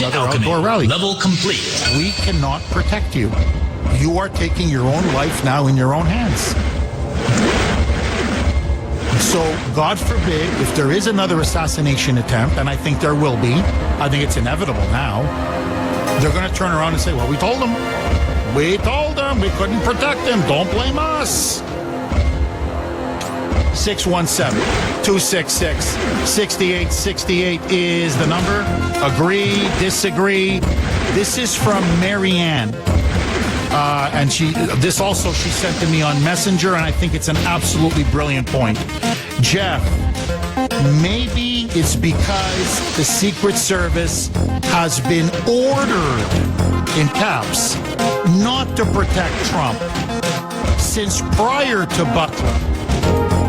another Alchemy, outdoor rally. level complete. We cannot protect you. You are taking your own life now in your own hands. So, God forbid, if there is another assassination attempt, and I think there will be, I think it's inevitable now, they're going to turn around and say, well, we told them. We told them. We couldn't protect them. Don't blame us. 617-266-6868 is the number. Agree, disagree. This is from Marianne. And she sent to me on Messenger, and I think it's an absolutely brilliant point. Jeff, maybe it's because the Secret Service has been ordered, in caps, not to protect Trump since prior to Butler.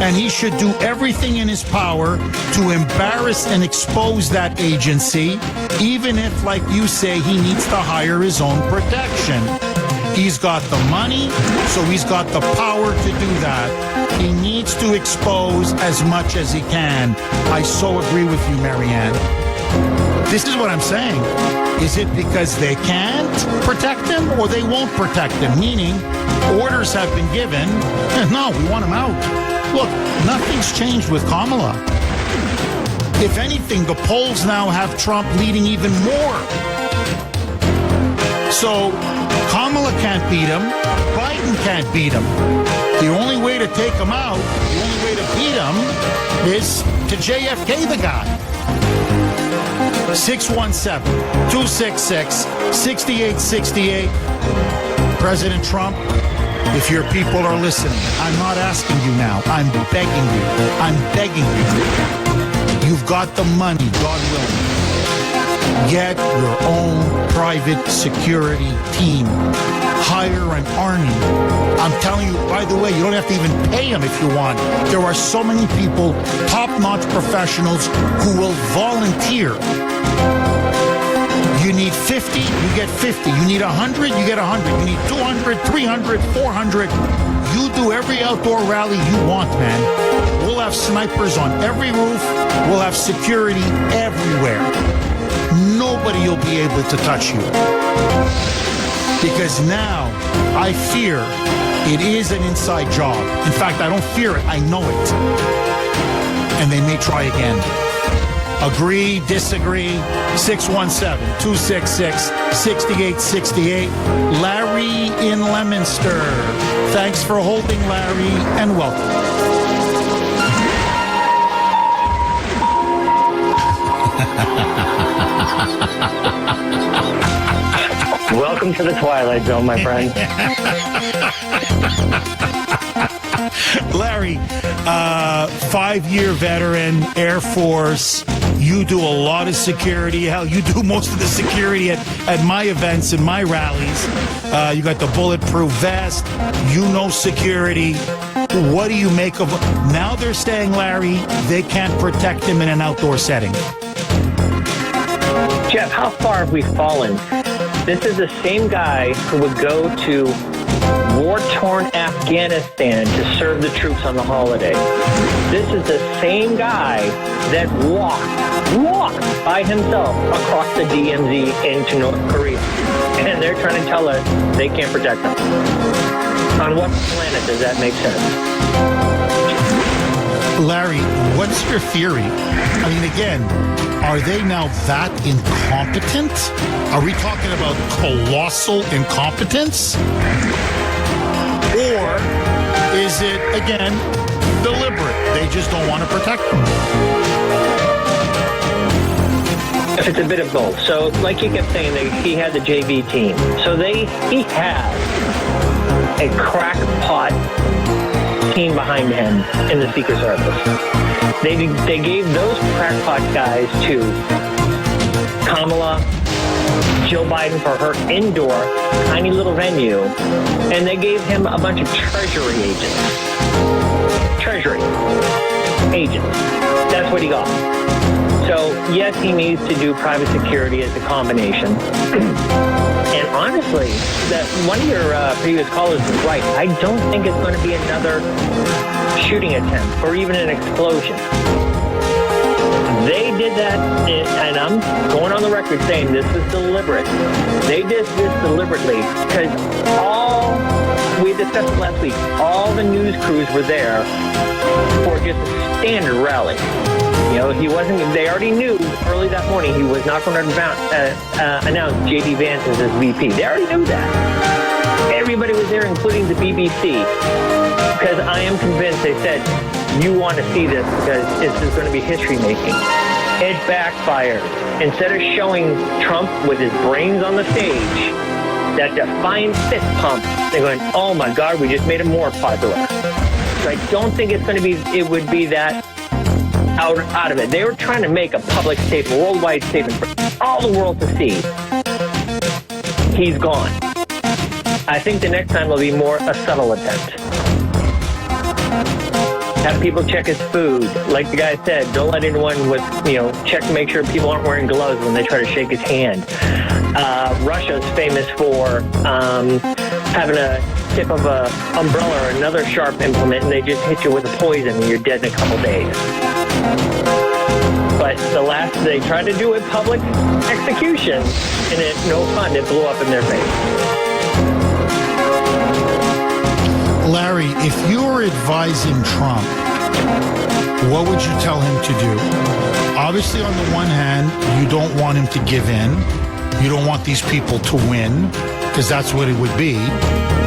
And he should do everything in his power to embarrass and expose that agency, even if, like you say, he needs to hire his own protection. He's got the money, so he's got the power to do that. He needs to expose as much as he can. I so agree with you, Marianne. This is what I'm saying. Is it because they can't protect him or they won't protect him? Meaning, orders have been given. No, we want him out. Look, nothing's changed with Kamala. If anything, the polls now have Trump leading even more. So, Kamala can't beat him. Biden can't beat him. The only way to take him out, the only way to beat him is to JFK the guy. 617-266-6868. President Trump, if your people are listening, I'm not asking you now. I'm begging you. I'm begging you. You've got the money, God willing. Get your own private security team. Hire an army. I'm telling you, by the way, you don't have to even pay them if you want. There are so many people, top-notch professionals, who will volunteer. You need 50, you get 50. You need 100, you get 100. You need 200, 300, 400. You do every outdoor rally you want, man. We'll have snipers on every roof. We'll have security everywhere. Nobody will be able to touch you. Because now, I fear it is an inside job. In fact, I don't fear it. I know it. And they may try again. Agree, disagree, 617-266-6868. Larry in Leominster. Thanks for holding, Larry, and welcome. Welcome to the Twilight Zone, my friend. Larry, 5-year veteran, Air Force. You do a lot of security. Hell, you do most of the security at my events and my rallies. You got the bulletproof vest. You know security. What do you make of it? Now they're saying, Larry, they can't protect him in an outdoor setting. Jeff, how far have we fallen? This is the same guy who would go to war-torn Afghanistan to serve the troops on the holiday. This is the same guy that walked by himself across the DMZ into North Korea. And they're trying to tell us they can't protect them. On what planet does that make sense? Larry, what's your theory? I mean, again, are they now that incompetent? Are we talking about colossal incompetence? Or is it, again, deliberate? They just don't want to protect them. It's a bit of both. So, like he kept saying, he had the JV team. So he had a crackpot team behind him in the Secret Service. They gave those crackpot guys to Kamala, Joe Biden for her indoor tiny little venue, and they gave him a bunch of Treasury agents. That's what he got. So, yes, he needs to do private security as a combination. And honestly, that one of your previous callers was right. I don't think it's going to be another shooting attempt or even an explosion. They did that, and I'm going on the record saying this was deliberate. They did this deliberately because we discussed last week, all the news crews were there for just a standard rally. You know, they already knew early that morning he was not going to announce J.D. Vance as his VP. They already knew that. Everybody was there, including the BBC, because I am convinced they said, you want to see this because this is going to be history making. It backfired. Instead of showing Trump with his brains on the stage, that defiant fist pump, they're going, oh my God, we just made him more popular. So I don't think it would be that out of it. They were trying to make a public statement, worldwide statement for all the world to see. He's gone. I think the next time will be more a subtle attempt. Have people check his food. Like the guy said, don't let anyone check to make sure people aren't wearing gloves when they try to shake his hand. Russia's famous for having a tip of a umbrella or another sharp implement, and they just hit you with a poison and you're dead in a couple days. But they tried to do it public execution, and no fun, it blew up in their face. Larry, if you were advising Trump, what would you tell him to do? Obviously, on the one hand, you don't want him to give in. You don't want these people to win, because that's what it would be.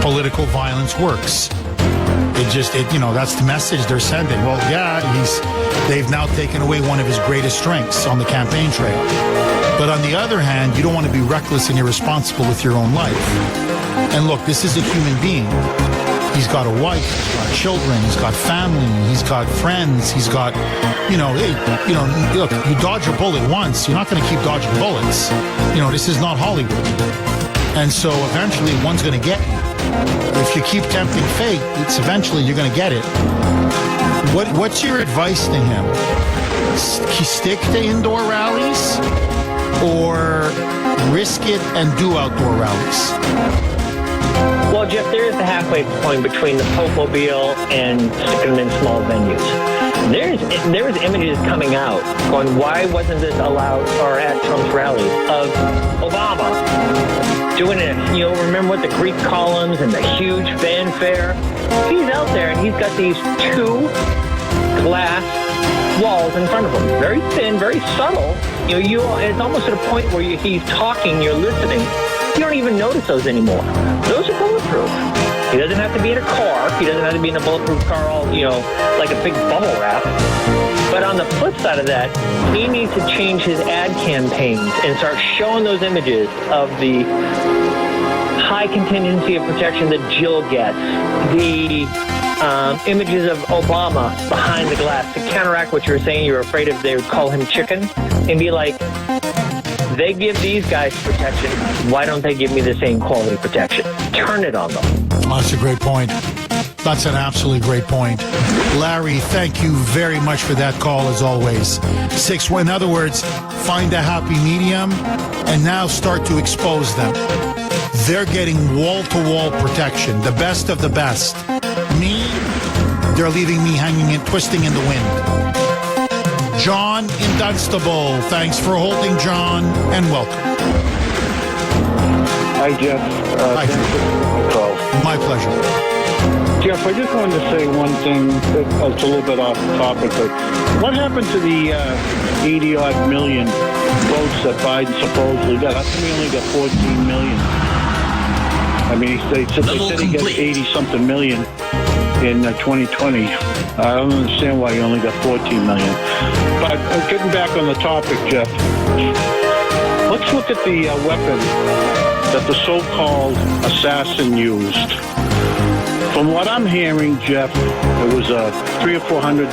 Political violence works. That's the message they're sending. Well, yeah, they've now taken away one of his greatest strengths on the campaign trail. But on the other hand, you don't want to be reckless and irresponsible with your own life. And look, this is a human being. He's got a wife, he's got children, he's got family, he's got friends, he's got, look, you dodge a bullet once, you're not going to keep dodging bullets. This is not Hollywood. And so eventually one's going to get you. If you keep tempting fate, eventually you're going to get it. What's your advice to him? Stick to indoor rallies or risk it and do outdoor rallies? Well, Jeff, there is the halfway point between the Pope-mobile and sticking them in small venues. There's images coming out going, why wasn't this allowed or at Trump's rally of Obama doing it? Remember what the Greek columns and the huge fanfare? He's out there and he's got these two glass walls in front of him. Very thin, very subtle. It's almost at a point where he's talking, you're listening. You don't even notice those anymore. Those are bulletproof. He doesn't have to be in a car. He doesn't have to be in a bulletproof car all, like a big bubble wrap. But on the flip side of that, he needs to change his ad campaigns and start showing those images of the high contingency of protection that Jill gets, the images of Obama behind the glass to counteract what you were saying. You were afraid of they would call him chicken, and be like, they give these guys protection. Why don't they give me the same quality protection? Turn it on them. Oh, that's a great point. That's an absolutely great point. Larry, thank you very much for that call, as always. In other words, find a happy medium and now start to expose them. They're getting wall-to-wall protection, the best of the best. Me, they're leaving me hanging and twisting in the wind. John in Dunstable. Thanks for holding, John, and welcome. Hi, Jeff. Hi. Thanks for the call. My pleasure. Jeff, I just wanted to say one thing. It's a little bit off topic, but what happened to the 80-odd million votes that Biden supposedly got? How come he only got 14 million? I mean, they said he got 80-something million in 2020. I don't understand why he only got 14 million. But getting back on the topic, Jeff, let's look at the weapon that the so-called assassin used. From what I'm hearing, Jeff, it was a $300 or $400